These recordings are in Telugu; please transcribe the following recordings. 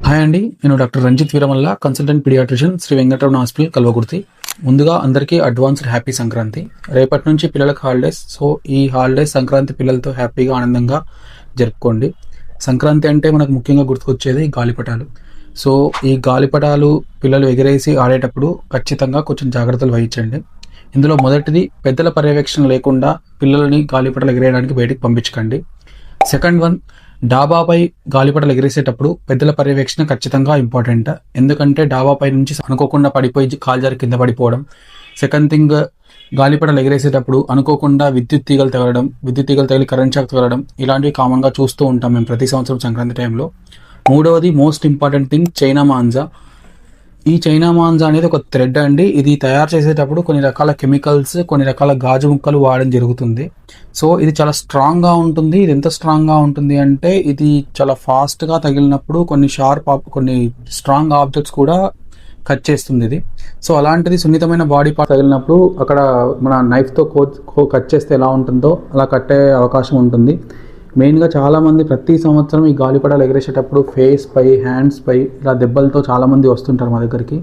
హాయ్ అండి, నేను doctor Ranjith Veeramalla, consultant paediatrician, Sri Venkataramana hospital, Kalwakurthy. ముందుగా అందరికీ అడ్వాన్స్డ్ హ్యాపీ సంక్రాంతి. రేపటి నుంచి పిల్లలకు హాలిడేస్. సో ఈ హాలిడేస్ సంక్రాంతి పిల్లలతో హ్యాపీగా ఆనందంగా జరుపుకోండి. సంక్రాంతి అంటే మనకు ముఖ్యంగా గుర్తుకొచ్చేది గాలిపటాలు. సో ఈ గాలిపటాలు పిల్లలు ఎగిరేసి ఆడేటప్పుడు ఖచ్చితంగా కొంచెం జాగ్రత్తలు వహించండి. ఇందులో మొదటిది, పెద్దల పర్యవేక్షణ లేకుండా పిల్లలని గాలిపటాలు ఎగిరేయడానికి బయటికి పంపించకండి. సెకండ్ వన్, డాబాపై గాలిపటాలు ఎగిరేసేటప్పుడు పెద్దల పర్యవేక్షణ ఖచ్చితంగా ఇంపార్టెంట్. ఎందుకంటే డాబాపై నుంచి అనుకోకుండా పడిపోయి కాల్జారి కింద పడిపోవడం. సెకండ్ థింగ్, గాలిపటాలు ఎగిరేసేటప్పుడు అనుకోకుండా విద్యుత్ తీగలు తగిలి కరెంట్ షాక్ తగలడం, ఇలాంటివి కామన్గా చూస్తూ ఉంటాం మేము ప్రతి సంవత్సరం సంక్రాంతి టైంలో. మూడవది, most important thing, China manja. ఈ చైనా మాంజా అనేది ఒక థ్రెడ్ అండి. ఇది తయారు చేసేటప్పుడు కొన్ని రకాల కెమికల్స్, కొన్ని రకాల గాజు ముక్కలు వాడడం జరుగుతుంది. సో ఇది చాలా స్ట్రాంగ్గా ఉంటుంది. ఇది ఎంత స్ట్రాంగ్గా ఉంటుంది అంటే ఇది చాలా ఫాస్ట్గా తగిలినప్పుడు కొన్ని స్ట్రాంగ్ ఆబ్జెక్ట్స్ కూడా కట్ చేస్తుంది ఇది. సో అలాంటిది సున్నితమైన బాడీ పార్ట్ తగిలినప్పుడు అక్కడ మన నైఫ్తో కట్ చేస్తే ఎలా ఉంటుందో అలా కట్టే అవకాశం ఉంటుంది. మెయిన్గా చాలామంది ప్రతి సంవత్సరం ఈ గాలిపటాలు ఎగరేసేటప్పుడు ఫేస్ పై, హ్యాండ్స్ పై ఇలా దెబ్బలతో చాలామంది వస్తుంటారు మా దగ్గరికి.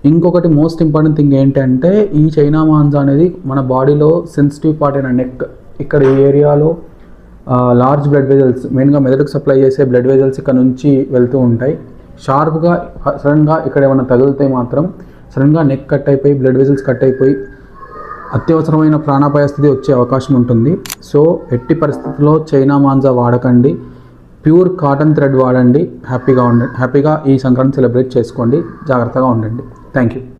ఇంకొకటి మోస్ట్ ఇంపార్టెంట్ థింగ్ ఏంటంటే, ఈ చైనా మాంజా అనేది మన బాడీలో సెన్సిటివ్ పార్ట్ అయిన నెక్, ఇక్కడ ఈ ఏరియాలో లార్జ్ బ్లడ్ వెజల్స్, మెయిన్గా మెదడుకు సప్లై చేసే బ్లడ్ వెజల్స్ ఇక్కడ నుంచి వెళ్తూ ఉంటాయి. షార్ప్గా సడన్గా ఇక్కడ ఏమైనా తగిలితే మాత్రం సడన్గా నెక్ కట్ అయిపోయి, బ్లడ్ వెజల్స్ కట్ అయిపోయి అత్యవసరమైన ప్రాణాపాయ స్థితి వచ్చే అవకాశం ఉంటుంది. సో ఎట్టి పరిస్థితుల్లో చైనా మాంజా వాడకండి. ప్యూర్ కాటన్ థ్రెడ్ వాడండి. హ్యాపీగా ఈ సంక్రాంతి సెలబ్రేట్ చేసుకోండి. జాగ్రత్తగా ఉండండి. Thank you.